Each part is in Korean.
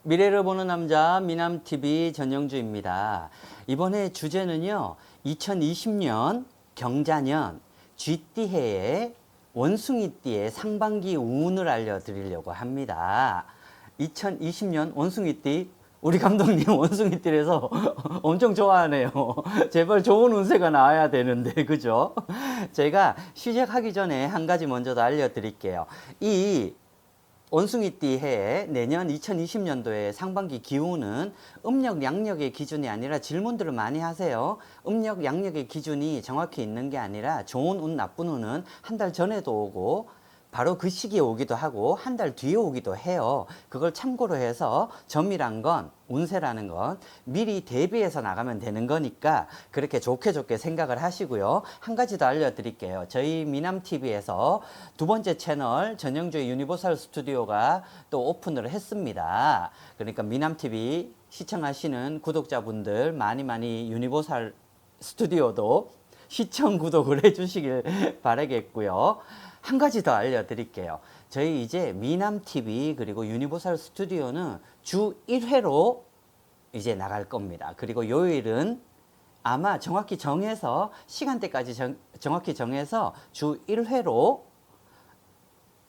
미래를 보는 남자 미남TV 전영주입니다. 이번에 주제는요. 2020년 경자년 쥐띠해의 원숭이띠의 상반기 운을 알려드리려고 합니다. 2020년 원숭이띠 우리 감독님 원숭이띠라서 엄청 좋아하네요. 제발 좋은 운세가 나와야 되는데 그죠? 제가 시작하기 전에 한 가지 먼저 더 알려드릴게요. 이 원숭이띠 해에 내년 2020년도의 상반기 기운은 음력 양력의 기준이 아니라 질문들을 많이 하세요. 음력 양력의 기준이 정확히 있는 게 아니라 좋은 운 나쁜 운은 한 달 전에도 오고 바로 그 시기에 오기도 하고 한 달 뒤에 오기도 해요. 그걸 참고로 해서 점이란 건 운세라는 건 미리 대비해서 나가면 되는 거니까 그렇게 좋게 생각을 하시고요. 한 가지 더 알려드릴게요. 저희 미남TV에서 두 번째 채널 전영주의 유니버설 스튜디오가 또 오픈을 했습니다. 그러니까 미남TV 시청하시는 구독자분들 많이 유니버설 스튜디오도 시청 구독을 해주시길 바라겠고요. 한 가지 더 알려드릴게요. 저희 이제 미남TV 그리고 유니버설 스튜디오는 주 1회로 이제 나갈 겁니다. 그리고 요일은 아마 정확히 정해서 시간대까지 정확히 정해서 주 1회로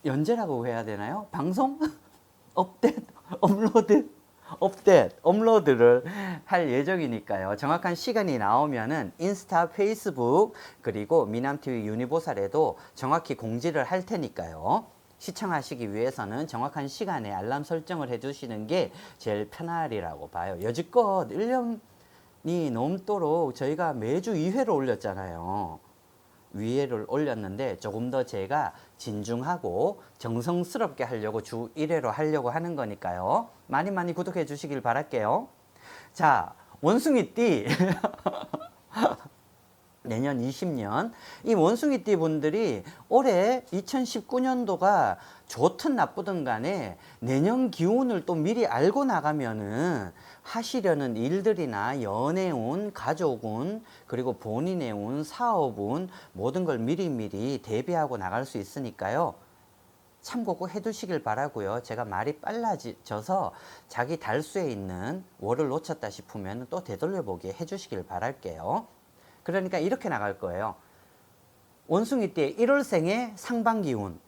연재라고 해야 되나요? 방송? 업데이트? 업로드를 할 예정이니까요. 정확한 시간이 나오면은 인스타, 페이스북 그리고 미남TV 유니버설에도 정확히 공지를 할 테니까요. 시청하시기 위해서는 정확한 시간에 알람 설정을 해주시는 게 제일 편하리라고 봐요. 여지껏 1년이 넘도록 저희가 매주 2회를 올렸잖아요. 위에를 올렸는데 조금 더 제가 진중하고 정성스럽게 하려고 주 1회로 하려고 하는 거니까요. 많이 구독해 주시길 바랄게요. 자, 원숭이띠 내년 20년 이 원숭이띠 분들이 올해 2019년도가 좋든 나쁘든 간에 내년 기운을 또 미리 알고 나가면은 하시려는 일들이나 연애운, 가족운, 그리고 본인의 운, 사업운 모든 걸 미리 대비하고 나갈 수 있으니까요. 참고 꼭 해두시길 바라고요. 제가 말이 빨라져서 자기 달수에 있는 월을 놓쳤다 싶으면 또 되돌려보게 해주시길 바랄게요. 그러니까 이렇게 나갈 거예요. 원숭이띠의 1월생의 상반기 운.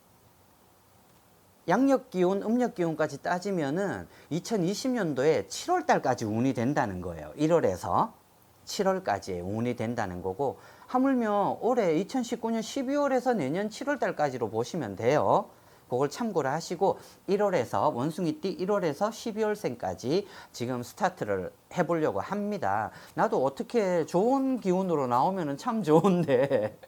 양력기운, 음력기운까지 따지면은 2020년도에 7월달까지 운이 된다는 거예요. 1월에서 7월까지의 운이 된다는 거고, 하물며 올해 2019년 12월에서 내년 7월달까지로 보시면 돼요. 그걸 참고를 하시고 1월에서 원숭이띠 1월에서 12월생까지 지금 스타트를 해보려고 합니다. 나도 어떻게 좋은 기운으로 나오면 참 좋은데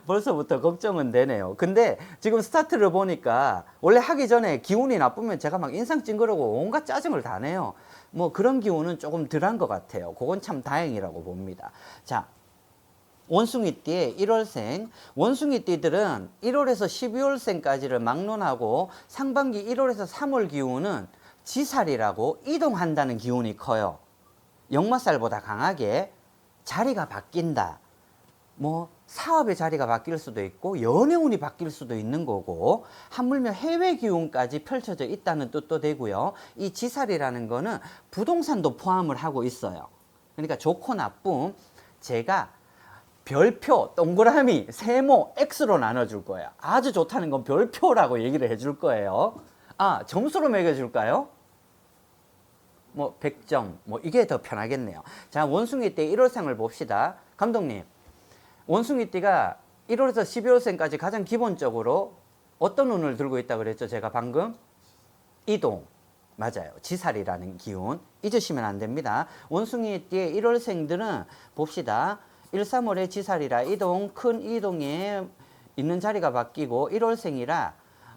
벌써부터 걱정은 되네요. 근데 지금 스타트를 보니까 원래 하기 전에 기운이 나쁘면 제가 막 인상 찡그러고 온갖 짜증을 다 내요. 뭐 그런 기운은 조금 덜한 것 같아요. 그건 참 다행이라고 봅니다. 자, 원숭이띠의 1월생, 원숭이띠들은 1월에서 12월생까지를 막론하고 상반기 1월에서 3월 기운은 지살이라고 이동한다는 기운이 커요. 역마살보다 강하게 자리가 바뀐다. 뭐 사업의 자리가 바뀔 수도 있고 연애운이 바뀔 수도 있는 거고, 하물며 해외 기운까지 펼쳐져 있다는 뜻도 되고요. 이 지살이라는 거는 부동산도 포함을 하고 있어요. 그러니까 좋고 나쁨 제가 별표, 동그라미, 세모, X로 나눠줄 거예요. 아주 좋다는 건 별표라고 얘기를 해줄 거예요. 아, 점수로 매겨줄까요? 뭐 100점, 뭐 이게 더 편하겠네요. 자, 원숭이띠 1월생을 봅시다. 감독님, 원숭이띠가 1월에서 12월생까지 가장 기본적으로 어떤 운을 들고 있다고 그랬죠? 제가 방금? 이동. 맞아요. 지살이라는 기운. 잊으시면 안 됩니다. 원숭이띠의 1월생들은 봅시다. 1, 3월에 지살이라 이동, 큰 이동에 있는 자리가 바뀌고 1월생이라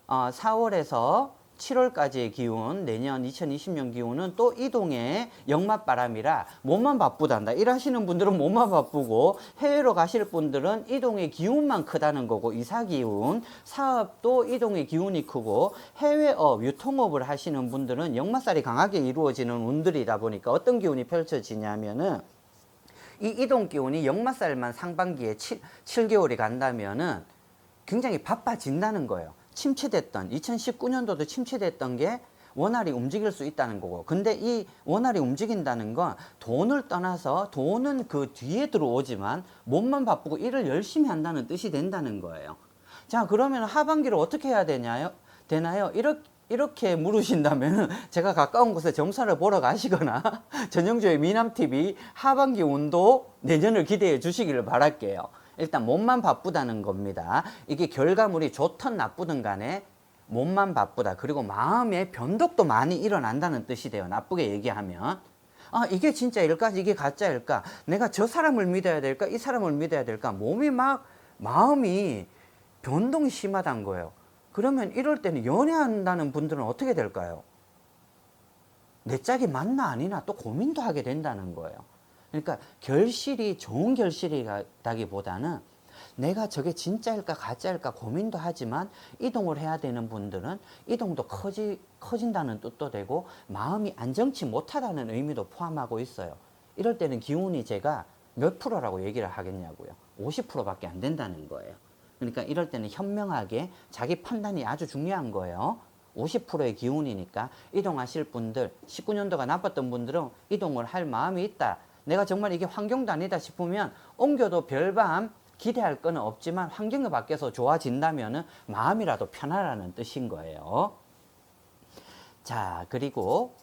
4월에서 7월까지의 기운, 내년 2020년 기운은 또 이동의 역맛바람이라 몸만 바쁘단다. 일하시는 분들은 몸만 바쁘고 해외로 가실 분들은 이동의 기운만 크다는 거고, 이사기운, 사업도 이동의 기운이 크고 해외업, 유통업을 하시는 분들은 역맛살이 강하게 이루어지는 운들이다 보니까 어떤 기운이 펼쳐지냐면은 이 이동 기운이 역마살만 상반기에 7개월이 간다면은 굉장히 바빠진다는 거예요. 침체됐던 2019년도도 침체됐던 게 원활히 움직일 수 있다는 거고. 근데 이 원활히 움직인다는 건 돈을 떠나서 돈은 그 뒤에 들어오지만 몸만 바쁘고 일을 열심히 한다는 뜻이 된다는 거예요. 자, 그러면 하반기를 어떻게 해야 되나요? 이렇게 물으신다면 제가 가까운 곳에 점사를 보러 가시거나 전영조의 미남TV 하반기 운도 내년을 기대해 주시기를 바랄게요. 일단 몸만 바쁘다는 겁니다. 이게 결과물이 좋든 나쁘든 간에 몸만 바쁘다. 그리고 마음의 변덕도 많이 일어난다는 뜻이 돼요. 나쁘게 얘기하면. 아, 이게 진짜일까? 이게 가짜일까? 내가 저 사람을 믿어야 될까? 이 사람을 믿어야 될까? 마음이 변동이 심하다는 거예요. 그러면 이럴 때는 연애한다는 분들은 어떻게 될까요? 내 짝이 맞나 아니나 또 고민도 하게 된다는 거예요. 그러니까 결실이 좋은 결실이라기보다는 내가 저게 진짜일까 가짜일까 고민도 하지만 이동을 해야 되는 분들은 이동도 커진다는 뜻도 되고 마음이 안정치 못하다는 의미도 포함하고 있어요. 이럴 때는 기운이 제가 몇 프로라고 얘기를 하겠냐고요. 50%밖에 안 된다는 거예요. 그러니까 이럴 때는 현명하게 자기 판단이 아주 중요한 거예요. 50%의 기운이니까 이동하실 분들, 19년도가 나빴던 분들은 이동을 할 마음이 있다. 내가 정말 이게 환경도 아니다 싶으면 옮겨도 별밤 기대할 건 없지만 환경이 바뀌어서 좋아진다면 마음이라도 편하라는 뜻인 거예요. 자, 그리고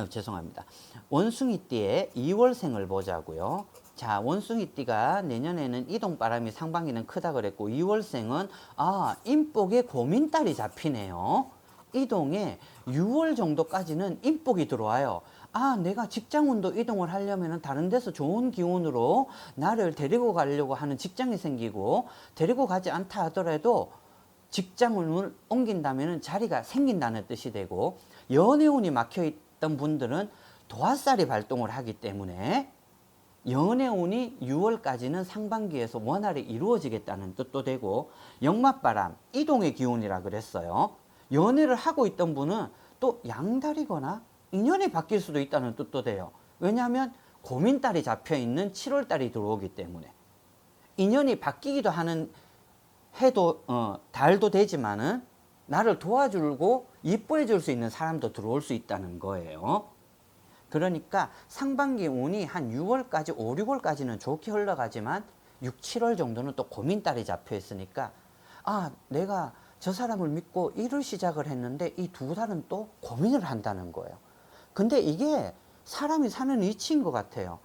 죄송합니다. 원숭이띠의 2월생을 보자고요. 자, 원숭이띠가 내년에는 이동바람이 상반기는 크다 그랬고 2월생은 인복에 고민달이 잡히네요. 이동에 6월 정도까지는 인복이 들어와요. 내가 직장운도 이동을 하려면 다른 데서 좋은 기운으로 나를 데리고 가려고 하는 직장이 생기고 데리고 가지 않다 하더라도 직장을 옮긴다면 자리가 생긴다는 뜻이 되고 연애운이 막혀있던 분들은 도화살이 발동을 하기 때문에 연애운이 6월까지는 상반기에서 원활히 이루어지겠다는 뜻도 되고 역마바람, 이동의 기운이라 그랬어요. 연애를 하고 있던 분은 또 양달이거나 인연이 바뀔 수도 있다는 뜻도 돼요. 왜냐하면 고민달이 잡혀있는 7월달이 들어오기 때문에 인연이 바뀌기도 하는 달도 되지만은 나를 도와주고 이뻐해 줄 수 있는 사람도 들어올 수 있다는 거예요. 그러니까 상반기 운이 한 6월까지 5, 6월까지는 좋게 흘러가지만 6, 7월 정도는 또 고민달이 잡혀 있으니까 내가 저 사람을 믿고 일을 시작을 했는데 이 두 달은 또 고민을 한다는 거예요. 근데 이게 사람이 사는 이치인 것 같아요.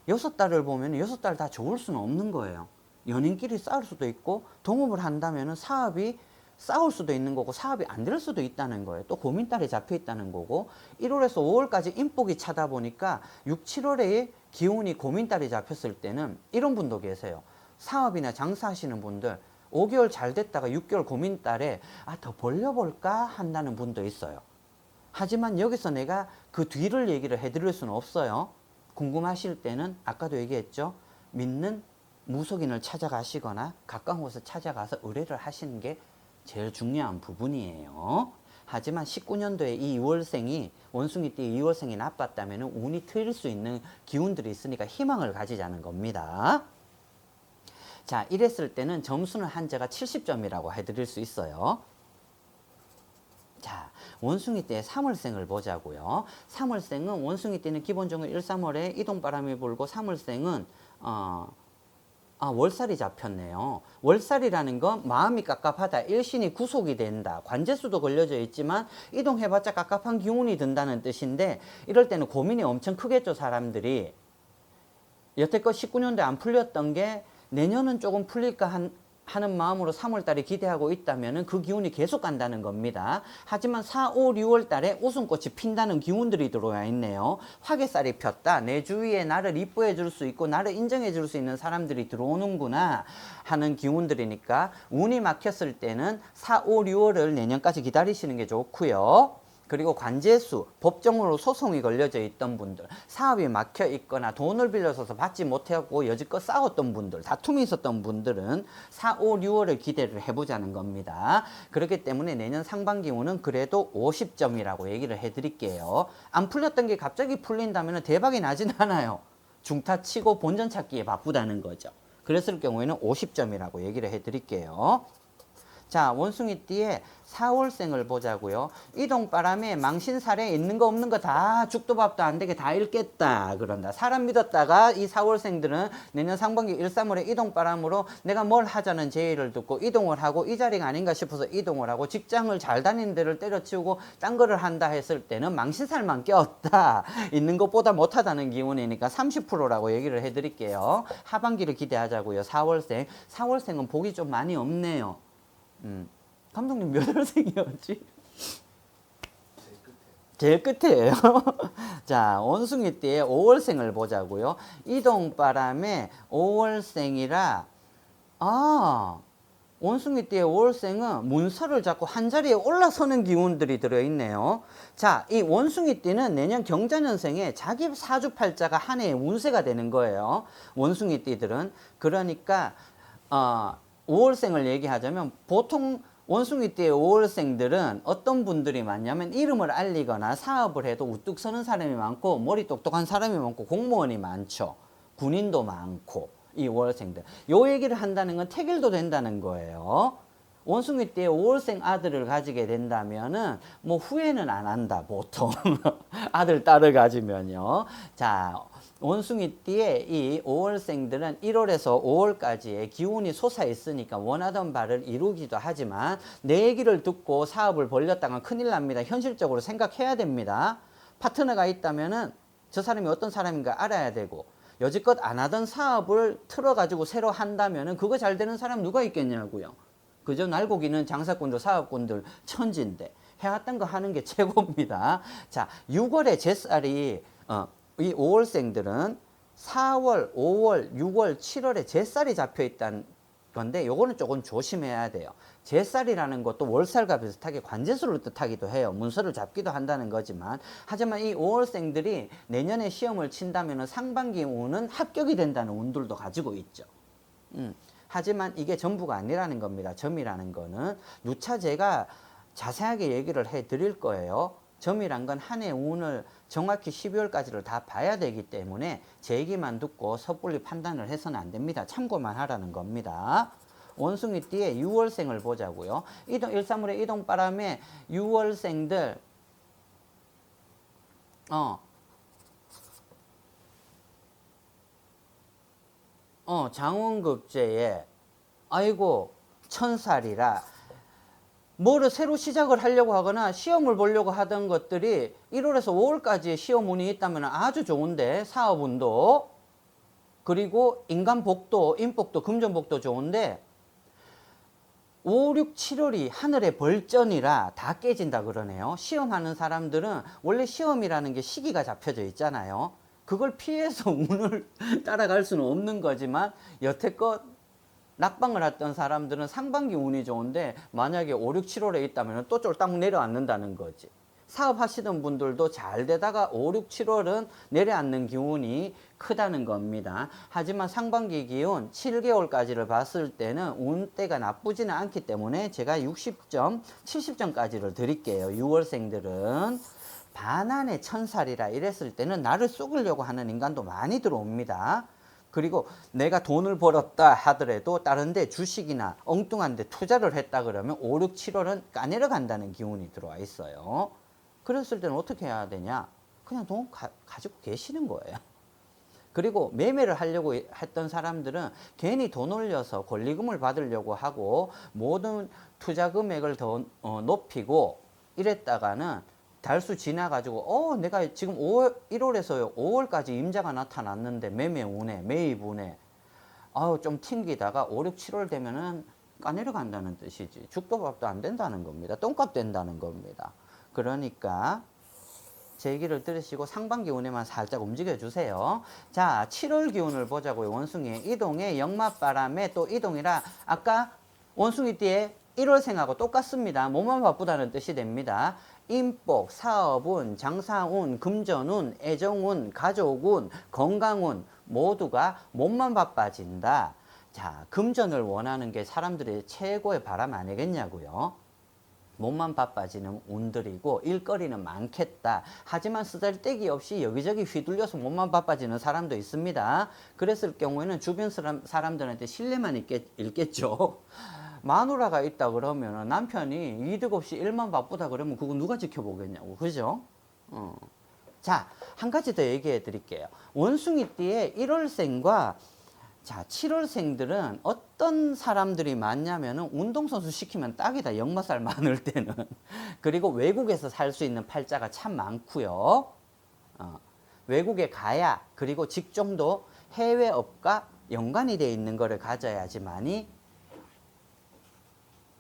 6달을 보면 6달 다 좋을 수는 없는 거예요. 연인끼리 싸울 수도 있고 동업을 한다면 사업이 싸울 수도 있는 거고 사업이 안 될 수도 있다는 거예요. 또 고민달이 잡혀 있다는 거고 1월에서 5월까지 인복이 차다 보니까 6, 7월에 기운이 고민달이 잡혔을 때는 이런 분도 계세요. 사업이나 장사하시는 분들 5개월 잘 됐다가 6개월 고민달에 더 벌려볼까 한다는 분도 있어요. 하지만 여기서 내가 그 뒤를 얘기를 해드릴 수는 없어요. 궁금하실 때는 아까도 얘기했죠. 믿는 무속인을 찾아가시거나 가까운 곳에 찾아가서 의뢰를 하시는 게 제일 중요한 부분이에요. 하지만 19년도에 이 2월생이 원숭이띠 2월생이 나빴다면 운이 트일 수 있는 기운들이 있으니까 희망을 가지자는 겁니다. 자, 이랬을 때는 점수는 한제가 70점이라고 해드릴 수 있어요. 자, 원숭이띠의 3월생을 보자고요. 3월생은 원숭이띠는 기본적으로 1, 3월에 이동바람이 불고 3월생은 월살이 잡혔네요. 월살이라는 건 마음이 깝깝하다. 일신이 구속이 된다. 관제수도 걸려져 있지만 이동해봤자 깝깝한 기운이 든다는 뜻인데 이럴 때는 고민이 엄청 크겠죠. 사람들이. 여태껏 19년도에 안 풀렸던 게 내년은 조금 풀릴까 하는 마음으로 3월달에 기대하고 있다면 그 기운이 계속 간다는 겁니다. 하지만 4, 5, 6월달에 웃음꽃이 핀다는 기운들이 들어와 있네요. 화개살이 폈다. 내 주위에 나를 이뻐해 줄 수 있고 나를 인정해 줄 수 있는 사람들이 들어오는구나 하는 기운들이니까 운이 막혔을 때는 4, 5, 6월을 내년까지 기다리시는 게 좋고요. 그리고 관제수, 법정으로 소송이 걸려져 있던 분들, 사업이 막혀 있거나 돈을 빌려서 받지 못하고 여지껏 싸웠던 분들, 다툼이 있었던 분들은 4, 5, 6월을 기대를 해보자는 겁니다. 그렇기 때문에 내년 상반기 운은 그래도 50점이라고 얘기를 해드릴게요. 안 풀렸던 게 갑자기 풀린다면 대박이 나진 않아요. 중타 치고 본전 찾기에 바쁘다는 거죠. 그랬을 경우에는 50점이라고 얘기를 해드릴게요. 자, 원숭이띠의 4월생을 보자고요. 이동바람에 망신살에 있는 거 없는 거 다 죽도 밥도 안 되게 다 읽겠다 그런다. 사람 믿었다가 이 4월생들은 내년 상반기 1, 3월에 이동바람으로 내가 뭘 하자는 제의를 듣고 이동을 하고 이 자리가 아닌가 싶어서 이동을 하고 직장을 잘 다니는 데를 때려치우고 딴 거를 한다 했을 때는 망신살만 꼈다. 있는 것보다 못하다는 기운이니까 30%라고 얘기를 해드릴게요. 하반기를 기대하자고요. 4월생. 4월생은 복이 좀 많이 없네요. 감독님 몇 월생이었지? 제일 끝에요. 자, 원숭이띠의 5월생을 보자고요. 이동바람에 5월생이라 원숭이띠의 5월생은 문서를 잡고 한자리에 올라서는 기운들이 들어있네요. 자, 이 원숭이띠는 내년 경자년생에 자기 사주팔자가 한 해의 운세가 되는 거예요. 원숭이띠들은. 그러니까 5월생을 얘기하자면 보통 원숭이띠의 5월생들은 어떤 분들이 많냐면 이름을 알리거나 사업을 해도 우뚝 서는 사람이 많고 머리 똑똑한 사람이 많고 공무원이 많죠. 군인도 많고 이 5월생들. 요 얘기를 한다는 건 태길도 된다는 거예요. 원숭이띠의 5월생 아들을 가지게 된다면은 뭐 후회는 안 한다 보통. 아들 딸을 가지면요. 자, 원숭이띠의 이 5월생들은 1월에서 5월까지의 기운이 솟아 있으니까 원하던 바를 이루기도 하지만 내 얘기를 듣고 사업을 벌렸다가 큰일 납니다. 현실적으로 생각해야 됩니다. 파트너가 있다면은 저 사람이 어떤 사람인가 알아야 되고 여지껏 안 하던 사업을 틀어가지고 새로 한다면은 그거 잘 되는 사람 누가 있겠냐고요. 그저 날고기는 장사꾼들 사업꾼들 천지인데 해왔던 거 하는 게 최고입니다. 자, 6월에 제살이 이 5월생들은 4월, 5월, 6월, 7월에 제살이 잡혀 있다는 건데 요거는 조금 조심해야 돼요. 제살이라는 것도 월살과 비슷하게 관제수를 뜻하기도 해요. 문서를 잡기도 한다는 거지만 하지만 이 5월생들이 내년에 시험을 친다면 상반기 운은 합격이 된다는 운들도 가지고 있죠. 하지만 이게 전부가 아니라는 겁니다. 점이라는 거는 누차 제가 자세하게 얘기를 해 드릴 거예요. 점이란 건 한 해 운을 정확히 12월까지를 다 봐야 되기 때문에 제 얘기만 듣고 섣불리 판단을 해서는 안 됩니다. 참고만 하라는 겁니다. 원숭이띠의 6월생을 보자고요. 135의 이동바람에 6월생들 장원급제에 아이고 천살이라 뭐를 새로 시작을 하려고 하거나 시험을 보려고 하던 것들이 1월에서 5월까지의 시험 운이 있다면 아주 좋은데 사업운도 그리고 인간복도 인복도 금전복도 좋은데 5, 6, 7월이 하늘의 벌전이라 다 깨진다 그러네요. 시험하는 사람들은 원래 시험이라는 게 시기가 잡혀져 있잖아요. 그걸 피해서 운을 따라갈 수는 없는 거지만 여태껏 낙방을 했던 사람들은 상반기 운이 좋은데 만약에 5, 6, 7월에 있다면 또 쫄딱 내려앉는다는 거지. 사업하시던 분들도 잘 되다가 5, 6, 7월은 내려앉는 기운이 크다는 겁니다. 하지만 상반기 기운 7개월까지를 봤을 때는 운대가 나쁘지는 않기 때문에 제가 60점, 70점까지를 드릴게요. 6월생들은. 반환의 천살이라 이랬을 때는 나를 쏘으려고 하는 인간도 많이 들어옵니다. 그리고 내가 돈을 벌었다 하더라도 다른 데 주식이나 엉뚱한 데 투자를 했다 그러면 5, 6, 7월은 까내려 간다는 기운이 들어와 있어요. 그랬을 때는 어떻게 해야 되냐? 그냥 돈 가지고 계시는 거예요. 그리고 매매를 하려고 했던 사람들은 괜히 돈 올려서 권리금을 받으려고 하고 모든 투자 금액을 더 높이고 이랬다가는 달수 지나가지고 내가 지금 1월에서 5월까지 임자가 나타났는데 매매 운에 매입 운에 좀 튕기다가 5, 6, 7월 되면은 까내려 간다는 뜻이지. 죽도 밥도 안 된다는 겁니다. 똥값 된다는 겁니다. 그러니까 제 얘기를 들으시고 상반기 운에만 살짝 움직여 주세요. 자, 7월 기운을 보자고요. 원숭이 이동의 역마바람에 또 이동이라 아까 원숭이띠에 1월생하고 똑같습니다. 몸만 바쁘다는 뜻이 됩니다. 인복, 사업운, 장사운, 금전운, 애정운, 가족운, 건강운 모두가 몸만 바빠진다. 자, 금전을 원하는 게 사람들의 최고의 바람 아니겠냐고요. 몸만 바빠지는 운들이고 일거리는 많겠다. 하지만 쓰잘데기 없이 여기저기 휘둘려서 몸만 바빠지는 사람도 있습니다. 그랬을 경우에는 주변 사람들한테 신뢰만 있겠죠. 마누라가 있다 그러면 남편이 이득 없이 일만 바쁘다 그러면 그거 누가 지켜보겠냐고. 그죠? 자, 한 가지 더 얘기해 드릴게요. 원숭이띠의 1월생과 자, 7월생들은 어떤 사람들이 많냐면은 운동선수 시키면 딱이다. 역마살 많을 때는. 그리고 외국에서 살 수 있는 팔자가 참 많고요. 외국에 가야, 그리고 직종도 해외업과 연관이 되어 있는 거를 가져야지만이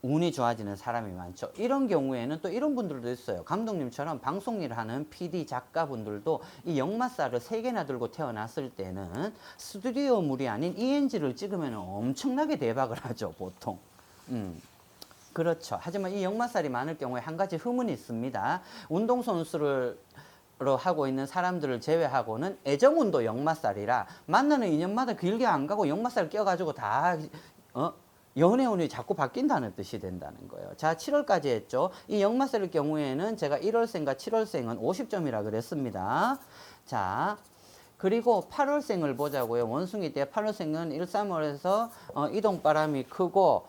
운이 좋아지는 사람이 많죠. 이런 경우에는 또 이런 분들도 있어요. 감독님처럼 방송 일 하는 PD 작가분들도 이 역마살을 3개나 들고 태어났을 때는 스튜디오물이 아닌 ENG를 찍으면 엄청나게 대박을 하죠, 보통. 그렇죠. 하지만 이 역마살이 많을 경우에 한 가지 흠은 있습니다. 운동선수를 하고 있는 사람들을 제외하고는 애정운도 역마살이라 만나는 인연마다 길게 안 가고 역마살 껴가지고 다 연애운이 자꾸 바뀐다는 뜻이 된다는 거예요. 자, 7월까지 했죠. 이 역마살의 경우에는 제가 1월생과 7월생은 50점이라 그랬습니다. 자, 그리고 8월생을 보자고요. 원숭이 때 8월생은 1, 3월에서 이동바람이 크고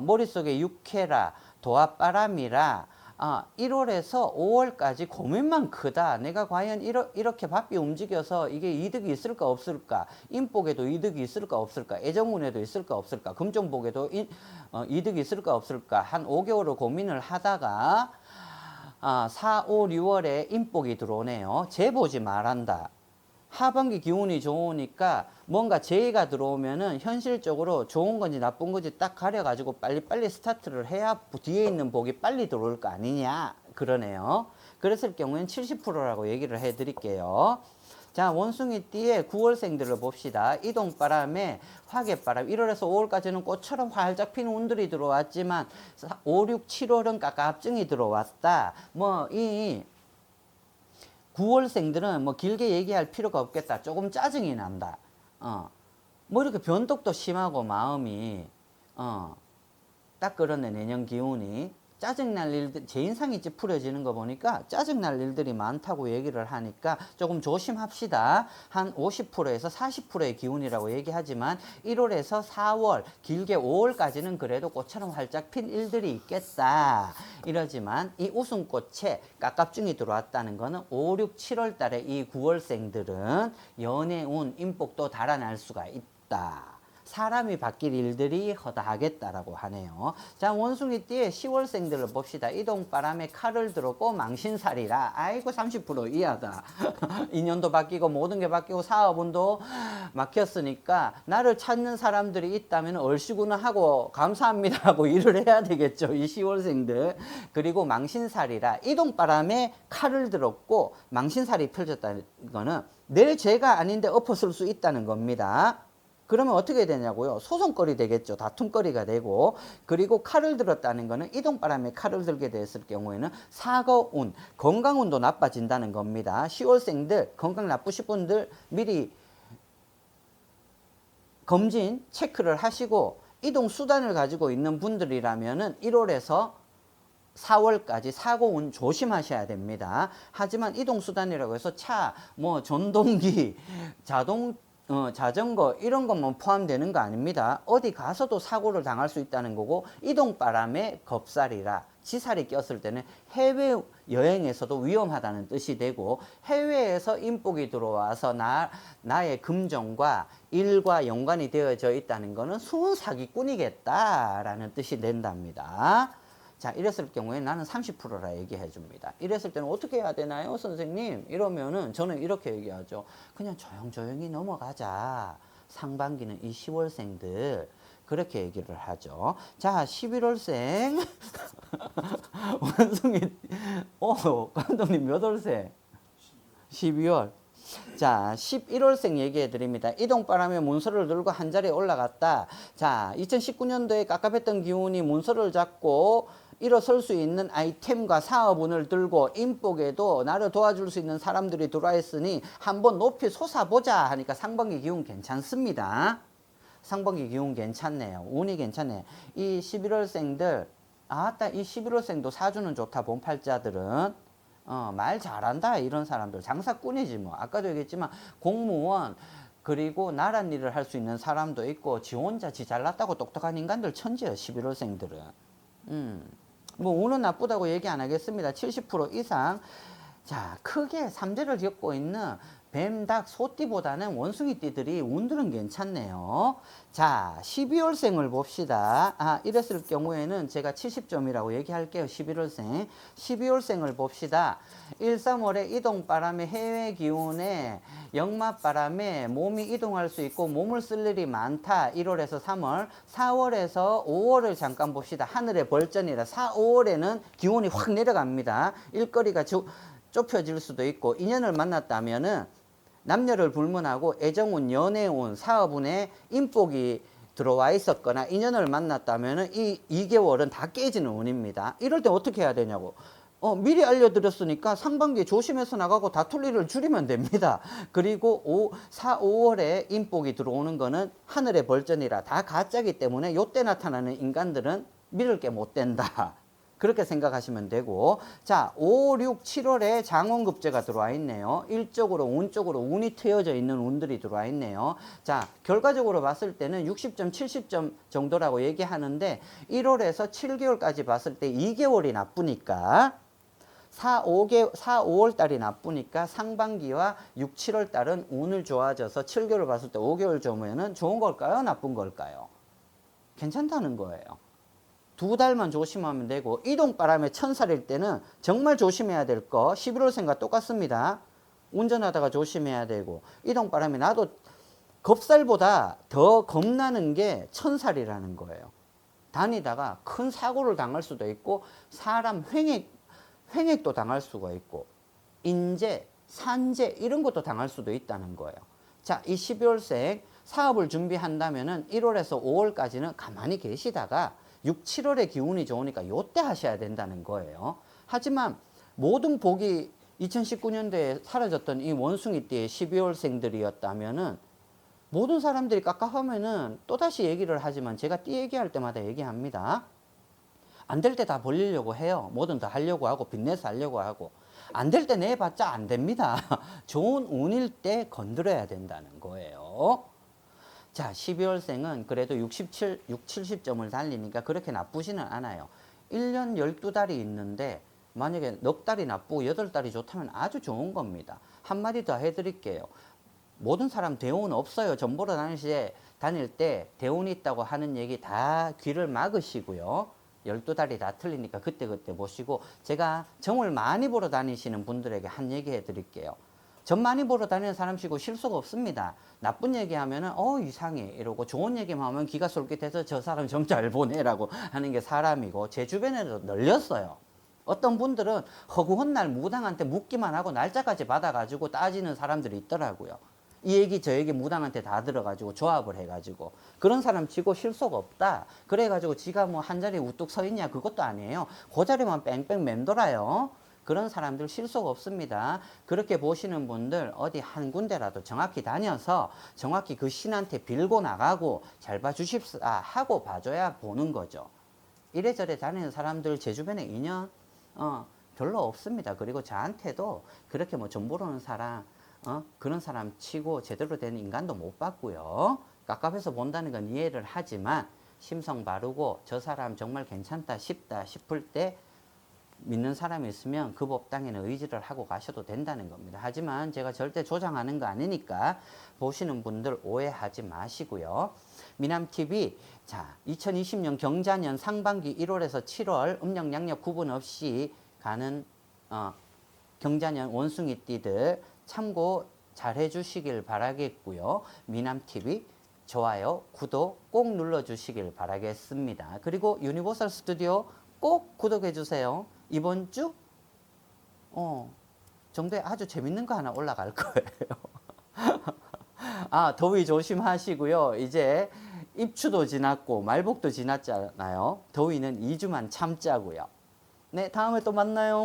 머릿속에 육해라 도합바람이라 1월에서 5월까지 고민만 크다. 내가 과연 이렇게 바삐 움직여서 이게 이득이 있을까 없을까? 인복에도 이득이 있을까 없을까? 애정운에도 있을까 없을까? 금전복에도 이득이 있을까 없을까? 한 5개월을 고민을 하다가 4, 5, 6월에 인복이 들어오네요. 재보지 말한다. 하반기 기운이 좋으니까 뭔가 재해가 들어오면은 현실적으로 좋은 건지 나쁜 건지 딱 가려가지고 빨리빨리 스타트를 해야 뒤에 있는 복이 빨리 들어올 거 아니냐 그러네요. 그랬을 경우엔 70%라고 얘기를 해드릴게요. 자, 원숭이띠의 9월생들을 봅시다. 이동바람에 화개바람 1월에서 5월까지는 꽃처럼 활짝 피는 운들이 들어왔지만 5, 6, 7월은 깝깝증이 들어왔다. 이 9월생들은 뭐 길게 얘기할 필요가 없겠다. 조금 짜증이 난다. 뭐 이렇게 변덕도 심하고 마음이 딱 그러네. 내년 기운이 짜증날 일들, 제 인상이 찌푸려지는 거 보니까 짜증날 일들이 많다고 얘기를 하니까 조금 조심합시다. 한 50%에서 40%의 기운이라고 얘기하지만 1월에서 4월, 길게 5월까지는 그래도 꽃처럼 활짝 핀 일들이 있겠다. 이러지만 이 웃음꽃에 깝깝증이 들어왔다는 거는 5, 6, 7월 달에 이 9월생들은 연애운, 인복도 달아날 수가 있다. 사람이 바뀔 일들이 허다하겠다라고 하네요. 자, 원숭이띠의 10월생들을 봅시다. 이동바람에 칼을 들었고 망신살이라 아이고 30% 이하다. 인연도 바뀌고 모든 게 바뀌고 사업운도 막혔으니까 나를 찾는 사람들이 있다면 얼씨구나 하고 감사합니다 하고 일을 해야 되겠죠. 이 10월생들. 그리고 망신살이라 이동바람에 칼을 들었고 망신살이 펼쳤다는 거는 내 죄가 아닌데 엎었을 수 있다는 겁니다. 그러면 어떻게 되냐고요? 소송거리 되겠죠. 다툼거리가 되고. 그리고 칼을 들었다는 거는 이동바람에 칼을 들게 됐을 경우에는 사거운, 건강운도 나빠진다는 겁니다. 10월생들, 건강 나쁘신 분들 미리 검진, 체크를 하시고 이동수단을 가지고 있는 분들이라면은 1월에서 4월까지 사고운 조심하셔야 됩니다. 하지만 이동수단이라고 해서 차, 전동기, 자전거 이런 것만 포함되는 거 아닙니다. 어디 가서도 사고를 당할 수 있다는 거고 이동바람에 겁살이라 지살이 꼈을 때는 해외여행에서도 위험하다는 뜻이 되고 해외에서 인복이 들어와서 나의 금전과 일과 연관이 되어져 있다는 거는 숨은 사기꾼이겠다라는 뜻이 된답니다. 자, 이랬을 경우에 나는 30%라 얘기해 줍니다. 이랬을 때는 어떻게 해야 되나요, 선생님? 이러면은 저는 이렇게 얘기하죠. 그냥 조용조용히 넘어가자. 상반기는 이 10월생들. 그렇게 얘기를 하죠. 자, 11월생. 원숭이, 감독님 몇 월생? 12월. 자, 11월생 얘기해 드립니다. 이동바람에 문서를 들고 한 자리에 올라갔다. 자, 2019년도에 깝깝했던 기운이 문서를 잡고 일어설 수 있는 아이템과 사업운을 들고 인복에도 나를 도와줄 수 있는 사람들이 들어와 있으니 한번 높이 솟아보자 하니까 상반기 기운 괜찮습니다. 상반기 기운 괜찮네요. 운이 괜찮네. 이 11월생들, 이 11월생도 사주는 좋다. 본팔자들은. 말 잘한다. 이런 사람들. 장사꾼이지 뭐. 아까도 얘기했지만 공무원, 그리고 나란 일을 할 수 있는 사람도 있고 지 혼자 지 잘났다고 똑똑한 인간들 천지예요. 11월생들은. 뭐 운은 나쁘다고 얘기 안 하겠습니다. 70% 이상. 자, 크게 삼재를 겪고 있는 뱀, 닭, 소띠보다는 원숭이띠들이 운들은 괜찮네요. 자, 12월생을 봅시다. 이랬을 경우에는 제가 70점이라고 얘기할게요. 11월생. 12월생을 봅시다. 1, 3월에 이동바람에 해외 기운에 역마바람에 몸이 이동할 수 있고 몸을 쓸 일이 많다. 1월에서 3월. 4월에서 5월을 잠깐 봅시다. 하늘의 벌전이라 4, 5월에는 기운이 확 내려갑니다. 일거리가 좁혀질 수도 있고 인연을 만났다면은 남녀를 불문하고 애정운, 연애운, 사업운에 인복이 들어와 있었거나 인연을 만났다면은 이 2개월은 다 깨지는 운입니다. 이럴 때 어떻게 해야 되냐고. 미리 알려드렸으니까 상반기에 조심해서 나가고 다툴 일을 줄이면 됩니다. 그리고 4, 5월에 인복이 들어오는 거는 하늘의 벌전이라 다 가짜기 때문에 요때 나타나는 인간들은 믿을 게 못 된다. 그렇게 생각하시면 되고, 자, 5, 6, 7월에 장원급제가 들어와 있네요. 일적으로, 운적으로 운이 트여져 있는 운들이 들어와 있네요. 자, 결과적으로 봤을 때는 60점, 70점 정도라고 얘기하는데 1월에서 7개월까지 봤을 때 2개월이 나쁘니까 4, 5월 달이 나쁘니까 상반기와 6, 7월 달은 운을 좋아져서 7개월 봤을 때 5개월 좋으면은 좋은 걸까요? 나쁜 걸까요? 괜찮다는 거예요. 2달만 조심하면 되고 이동바람에 천살일 때는 정말 조심해야 될 거 11월생과 똑같습니다. 운전하다가 조심해야 되고 이동바람에 나도 겁살보다 더 겁나는 게 천살이라는 거예요. 다니다가 큰 사고를 당할 수도 있고 사람 횡액도 당할 수가 있고 인재, 산재 이런 것도 당할 수도 있다는 거예요. 자, 이 12월생 사업을 준비한다면은 1월에서 5월까지는 가만히 계시다가 6, 7월의 기운이 좋으니까 요때 하셔야 된다는 거예요. 하지만 모든 복이 2019년도에 사라졌던 이 원숭이띠의 12월생들이었다면은 모든 사람들이 깝깝하면은 또다시 얘기를 하지만 제가 띠 얘기할 때마다 얘기합니다. 안 될 때 다 벌리려고 해요. 뭐든 다 하려고 하고 빚내서 하려고 하고 안 될 때 내봤자 안 됩니다. 좋은 운일 때 건드려야 된다는 거예요. 자, 12월생은 그래도 70점을 달리니까 그렇게 나쁘지는 않아요. 1년 12달이 있는데 만약에 넉 달이 나쁘고 8달이 좋다면 아주 좋은 겁니다. 한마디 더 해드릴게요. 모든 사람 대운 없어요. 점 보러 다닐 때 대운이 있다고 하는 얘기 다 귀를 막으시고요. 12달이 다 틀리니까 그때그때 보시고 제가 점을 많이 보러 다니시는 분들에게 한 얘기 해드릴게요. 점 많이 보러 다니는 사람치고 실수가 없습니다. 나쁜 얘기하면은 이상해 이러고 좋은 얘기만 하면 기가 솔깃해서 저 사람 점 잘 보내라고 하는 게 사람이고 제 주변에도 널렸어요. 어떤 분들은 허구한 날 무당한테 묻기만 하고 날짜까지 받아가지고 따지는 사람들이 있더라고요. 이 얘기 저 얘기 무당한테 다 들어가지고 조합을 해가지고 그런 사람 치고 실수가 없다. 그래가지고 지가 뭐 한 자리에 우뚝 서 있냐 그것도 아니에요. 그 자리만 뺑뺑 맴돌아요. 그런 사람들 실수가 없습니다. 그렇게 보시는 분들 어디 한 군데라도 정확히 다녀서 정확히 그 신한테 빌고 나가고 잘 봐주십사 하고 봐줘야 보는 거죠. 이래저래 다니는 사람들 제 주변에 인연 별로 없습니다. 그리고 저한테도 그렇게 뭐 좀 모르는 사람 그런 사람 치고 제대로 된 인간도 못 봤고요. 깝깝해서 본다는 건 이해를 하지만 심성 바르고 저 사람 정말 괜찮다 싶을 때 믿는 사람이 있으면 그 법당에는 의지를 하고 가셔도 된다는 겁니다. 하지만 제가 절대 조장하는 거 아니니까 보시는 분들 오해하지 마시고요. 미남TV 자 2020년 경자년 상반기 1월에서 7월 음력 양력 구분 없이 가는 경자년 원숭이띠들 참고 잘 해주시길 바라겠고요. 미남TV 좋아요, 구독 꼭 눌러주시길 바라겠습니다. 그리고 유니버설 스튜디오 꼭 구독해주세요. 이번 주 정도에 아주 재밌는 거 하나 올라갈 거예요. 더위 조심하시고요. 이제 입추도 지났고 말복도 지났잖아요. 더위는 2주만 참자고요. 네, 다음에 또 만나요.